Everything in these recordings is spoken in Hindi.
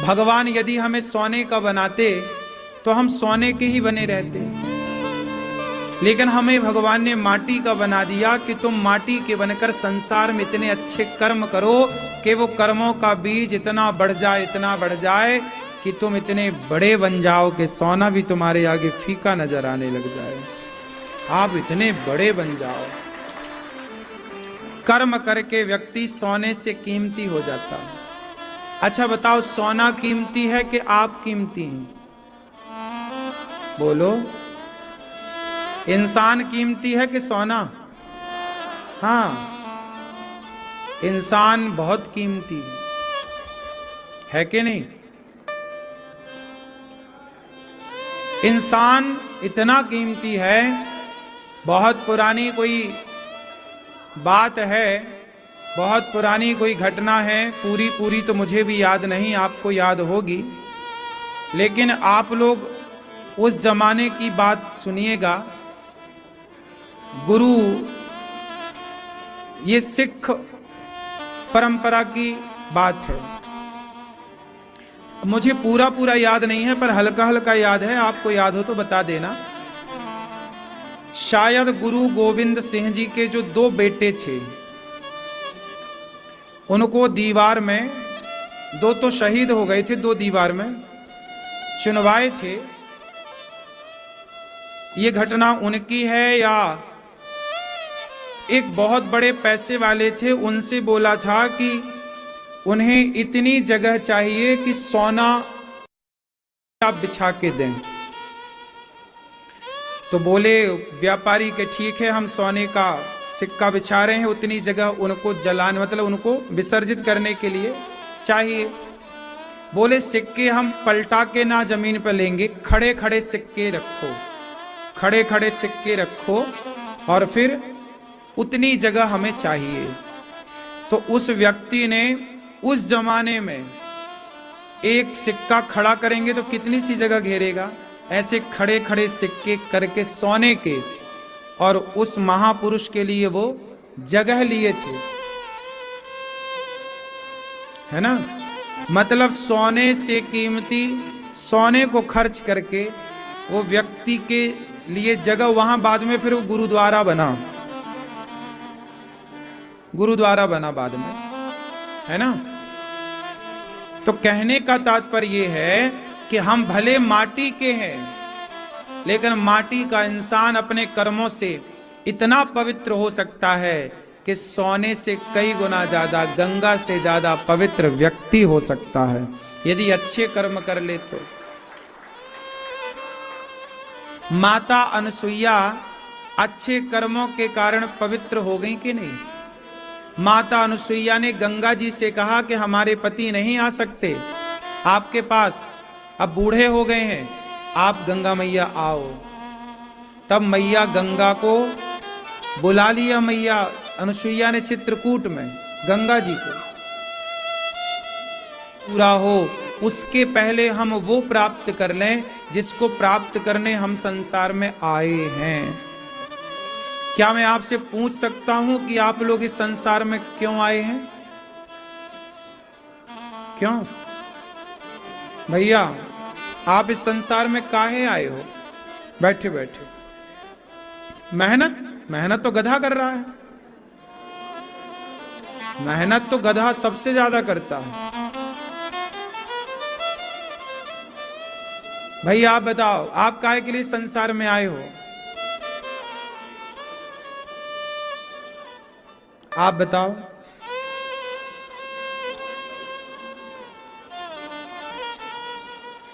भगवान यदि हमें सोने का बनाते तो हम सोने के ही बने रहते, लेकिन हमें भगवान ने माटी का बना दिया कि तुम माटी के बनकर संसार में इतने अच्छे कर्म करो कि वो कर्मों का बीज इतना बढ़ जाए, इतना बढ़ जाए कि तुम इतने बड़े बन जाओ कि सोना भी तुम्हारे आगे फीका नजर आने लग जाए। आप इतने बड़े बन जाओ। कर्म करके व्यक्ति सोने से कीमती हो जाता है। अच्छा बताओ, सोना कीमती है कि आप कीमती हैं? बोलो। इंसान कीमती है कि सोना? हाँ, इंसान बहुत कीमती है कि नहीं? इंसान इतना कीमती है, बहुत पुरानी कोई बात है, बहुत पुरानी कोई घटना है, पूरी तो मुझे भी याद नहीं, आपको याद होगी, लेकिन आप लोग उस जमाने की बात सुनिएगा। गुरु, ये सिख परंपरा की बात है, मुझे पूरा याद नहीं है पर हल्का हल्का याद है, आपको याद हो तो बता देना। शायद गुरु गोविंद सिंह जी के जो 2 बेटे थे, उनको दीवार में, 2 तो शहीद हो गए थे, 2 दीवार में चुनवाए थे। ये घटना उनकी है या एक बहुत बड़े पैसे वाले थे, उनसे बोला था कि उन्हें इतनी जगह चाहिए कि सोना आप बिछा के दें। तो बोले व्यापारी के ठीक है, हम सोने का सिक्का बिछा रहे हैं, उतनी जगह उनको जलाने, मतलब उनको विसर्जित करने के लिए चाहिए। बोले सिक्के हम पलटा के ना जमीन पर लेंगे, खड़े खड़े सिक्के रखो, खड़े खड़े सिक्के रखो और फिर उतनी जगह हमें चाहिए। तो उस व्यक्ति ने, उस जमाने में एक सिक्का खड़ा करेंगे तो कितनी सी जगह घेरेगा, ऐसे खड़े खड़े सिक्के करके सोने के, और उस महापुरुष के लिए वो जगह लिए थे, है ना। मतलब सोने से कीमती, सोने को खर्च करके वो व्यक्ति के लिए जगह, वहां बाद में फिर वो गुरुद्वारा बना, गुरुद्वारा बना बाद में, है ना। तो कहने का तात्पर्य यह है कि हम भले माटी के हैं, लेकिन माटी का इंसान अपने कर्मों से इतना पवित्र हो सकता है कि सोने से कई गुना ज्यादा, गंगा से ज्यादा पवित्र व्यक्ति हो सकता है यदि अच्छे कर्म कर ले तो। माता अनसुईया अच्छे कर्मों के कारण पवित्र हो गई कि नहीं? माता अनसुईया ने गंगा जी से कहा कि हमारे पति नहीं आ सकते आपके पास, अब बूढ़े हो गए हैं, आप गंगा मैया आओ। तब मैया गंगा को बुला लिया, मैया अनसुईया ने चित्रकूट में गंगा जी को। पूरा हो उसके पहले हम वो प्राप्त कर लें जिसको प्राप्त करने हम संसार में आए हैं। क्या मैं आपसे पूछ सकता हूं कि आप लोग इस संसार में क्यों आए हैं? क्यों भैया, आप इस संसार में काहे आए हो? बैठे बैठे मेहनत तो गधा कर रहा है, मेहनत तो गधा सबसे ज्यादा करता है। भैया आप बताओ, आप काहे के लिए संसार में आए हो? आप बताओ।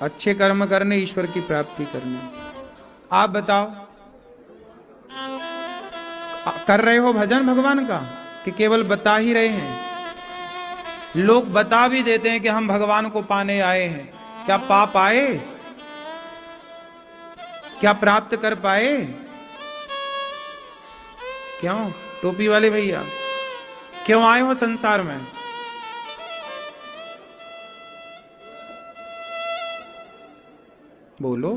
अच्छे कर्म करने, ईश्वर की प्राप्ति करने। आप बताओ, कर रहे हो भजन भगवान का कि केवल बता ही रहे हैं? लोग बता भी देते हैं कि हम भगवान को पाने आए हैं, क्या पाप आए? क्या प्राप्त कर पाए? क्यों टोपी वाले भैया, क्यों आए हो संसार में? बोलो।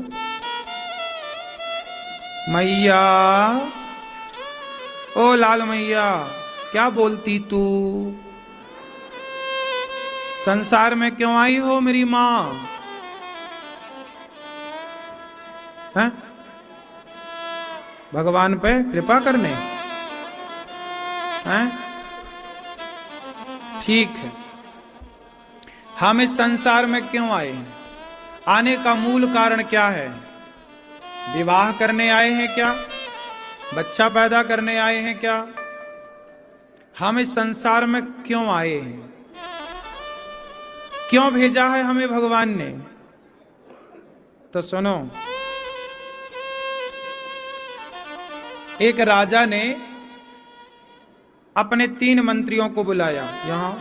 मैया, ओ लाल मैया, क्या बोलती तू? संसार में क्यों आई हो मेरी मां? हैं? भगवान पे कृपा करने? हैं? ठीक है, हम इस संसार में क्यों आए हैं? आने का मूल कारण क्या है? विवाह करने आए हैं क्या? बच्चा पैदा करने आए हैं क्या? हम इस संसार में क्यों आए हैं? क्यों भेजा है हमें भगवान ने? तो सुनो, एक राजा ने अपने 3 मंत्रियों को बुलाया। यहां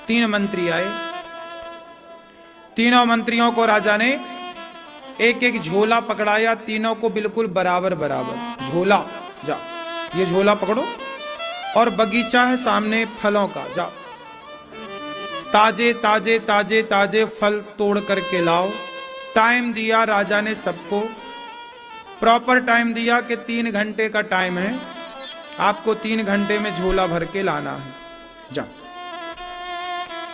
3 मंत्री आए। तीनों मंत्रियों को राजा ने एक एक झोला पकड़ाया, तीनों को बिल्कुल बराबर बराबर झोला। जा, ये झोला पकड़ो, और बगीचा है सामने फलों का, जा ताजे ताजे ताजे ताजे फल तोड़ करके लाओ। टाइम दिया राजा ने सबको, प्रॉपर टाइम दिया कि 3 घंटे का टाइम है, आपको 3 घंटे में झोला भर के लाना है। जा,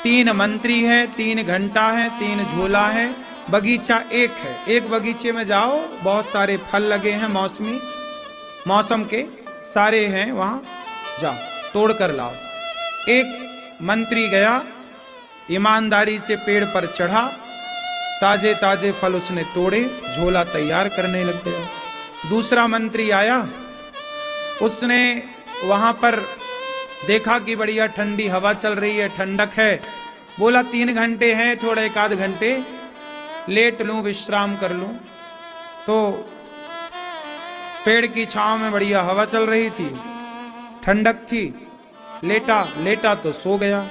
3 मंत्री हैं, 3 घंटा है, 3 झोला है, बगीचा एक है। एक बगीचे में जाओ, बहुत सारे फल लगे हैं, मौसमी मौसम के सारे हैं वहां, जा तोड़ कर लाओ। एक मंत्री गया, ईमानदारी से पेड़ पर चढ़ा, ताजे ताजे फल उसने तोड़े, झोला तैयार करने लग गया। दूसरा मंत्री आया, उसने वहां पर देखा कि बढ़िया ठंडी हवा चल रही है, ठंडक है, बोला 3 घंटे हैं, थोड़ा 1 आध घंटे लेट लूं, विश्राम कर लूं। तो पेड़ की छांव में बढ़िया हवा चल रही थी, ठंडक थी, लेटा तो सो गया,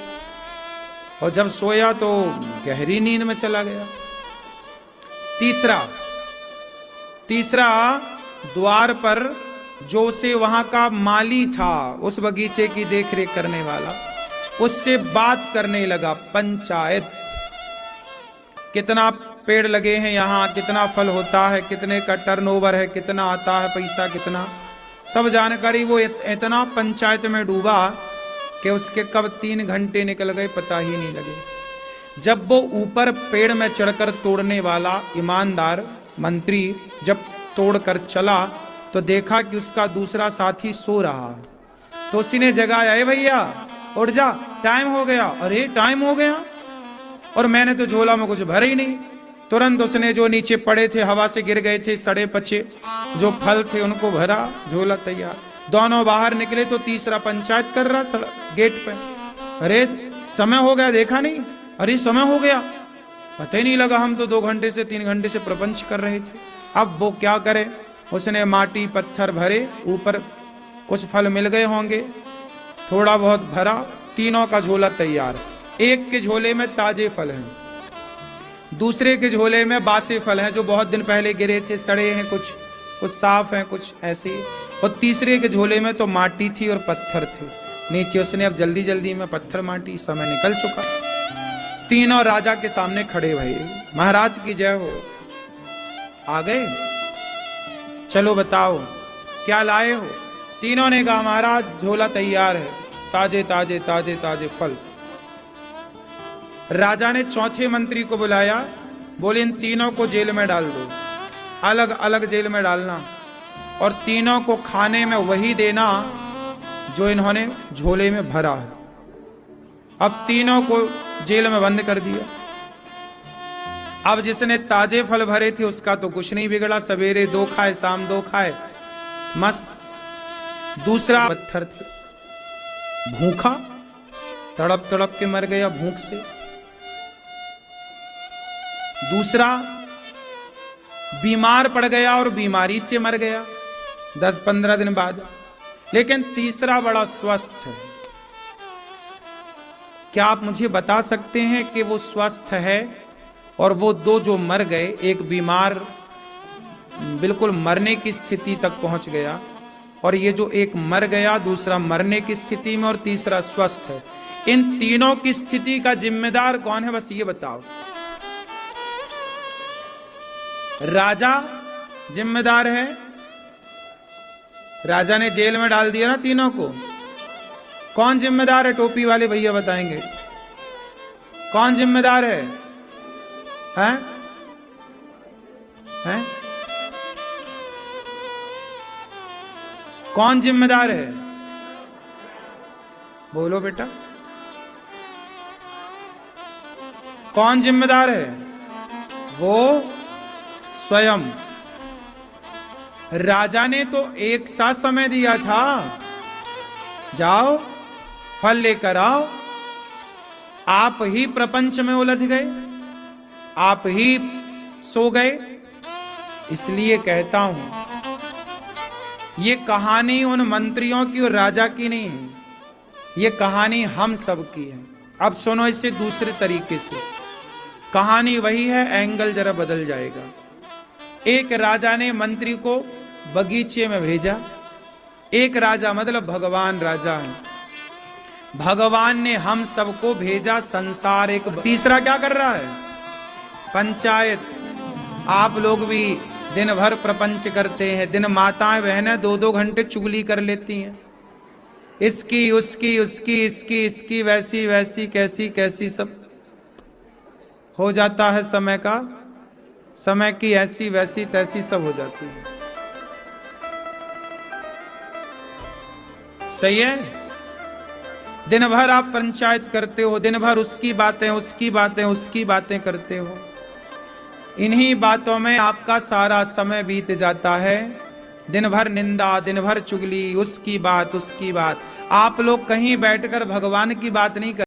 और जब सोया तो गहरी नींद में चला गया। तीसरा द्वार पर जो से वहां का माली था, उस बगीचे की देखरेख करने वाला, उससे बात करने लगा। पंचायत, कितना पेड़ लगे हैं यहाँ, कितना फल होता है, कितने का टर्नओवर है, कितना आता है पैसा, कितना, सब जानकारी वो इतना पंचायत में डूबा कि उसके कब 3 घंटे निकल गए पता ही नहीं लगे। जब वो ऊपर पेड़ में चढ़कर तोड़ने वाला ईमानदार मंत्री जब तोड़कर चला, तो देखा कि उसका दूसरा साथी सो रहा है। तो उसी ने जगाया, ए भैया उठ जा, टाइम हो गया। अरे टाइम हो गया, और मैंने तो झोला में कुछ भरा ही नहीं। तुरंत उसने जो नीचे पड़े थे, हवा से गिर गए थे, सड़े पचे जो फल थे, उनको भरा, झोला तैयार। दोनों बाहर निकले तो तीसरा पंचायत कर रहा गेट पे। अरे समय हो गया, देखा नहीं? अरे समय हो गया, पता ही नहीं लगा, हम तो 2 घंटे से 3 घंटे से प्रपंच कर रहे थे। अब वो क्या करे, उसने माटी पत्थर भरे, ऊपर कुछ फल मिल गए होंगे, थोड़ा बहुत भरा, तीनों का झोला तैयार। एक के झोले में ताजे फल हैं, दूसरे के झोले में बासे फल हैं जो बहुत दिन पहले गिरे थे, सड़े हैं, कुछ साफ हैं, कुछ ऐसे, और तीसरे के झोले में तो माटी थी और पत्थर थे नीचे। उसने अब जल्दी जल्दी में पत्थर माटी, समय निकल चुका। तीनों राजा के सामने खड़े भाई, महाराज की जय हो। आ गए, चलो बताओ क्या लाए हो? तीनों ने कहा महाराज झोला तैयार है, ताजे ताजे ताजे ताजे फल। राजा ने चौथे मंत्री को बुलाया, बोले इन तीनों को जेल में डाल दो, अलग अलग जेल में डालना, और तीनों को खाने में वही देना जो इन्होंने झोले में भरा है। अब तीनों को जेल में बंद कर दिया। अब जिसने ताजे फल भरे थे उसका तो कुछ नहीं बिगड़ा, सवेरे 2 खाए, शाम 2 खाए, मस्त। दूसरा पत्थर थे, भूखा, तड़प तड़प के मर गया भूख से। दूसरा बीमार पड़ गया और बीमारी से मर गया 10-15 दिन बाद। लेकिन तीसरा बड़ा स्वस्थ है। क्या आप मुझे बता सकते हैं कि वो स्वस्थ है? और वो 2 जो मर गए, एक बीमार बिल्कुल मरने की स्थिति तक पहुंच गया, और ये जो एक मर गया, दूसरा मरने की स्थिति में और तीसरा स्वस्थ है, इन तीनों की स्थिति का जिम्मेदार कौन है? बस ये बताओ। राजा जिम्मेदार है, राजा ने जेल में डाल दिया ना तीनों को। कौन जिम्मेदार है? टोपी वाले भैया बताएंगे। कौन जिम्मेदार है? हैं? हैं? कौन जिम्मेदार है? बोलो बेटा, कौन जिम्मेदार है? वो स्वयं। राजा ने तो एक सा समय दिया था, जाओ फल लेकर आओ। आप ही प्रपंच में उलझ गए, आप ही सो गए। इसलिए कहता हूं, ये कहानी उन मंत्रियों की और राजा की नहीं है, ये कहानी हम सब की है। अब सुनो इसे दूसरे तरीके से, कहानी वही है, एंगल जरा बदल जाएगा। एक राजा ने मंत्री को बगीचे में भेजा। एक राजा मतलब भगवान राजा है, भगवान ने हम सबको भेजा संसार। एक तीसरा क्या कर रहा है? पंचायत। आप लोग भी दिन भर प्रपंच करते हैं, दिन माताएं बहनें 2-2 घंटे चुगली कर लेती हैं, इसकी उसकी उसकी इसकी इसकी, वैसी वैसी कैसी कैसी, सब हो जाता है। समय का, समय की ऐसी वैसी तैसी सब हो जाती है। सही है? दिन भर आप पंचायत करते हो, दिन भर उसकी बातें उसकी बातें उसकी बातें करते हो, इन्हीं बातों में आपका सारा समय बीत जाता है। दिन भर निंदा, दिन भर चुगली, उसकी बात उसकी बात। आप लोग कहीं बैठकर भगवान की बात नहीं कर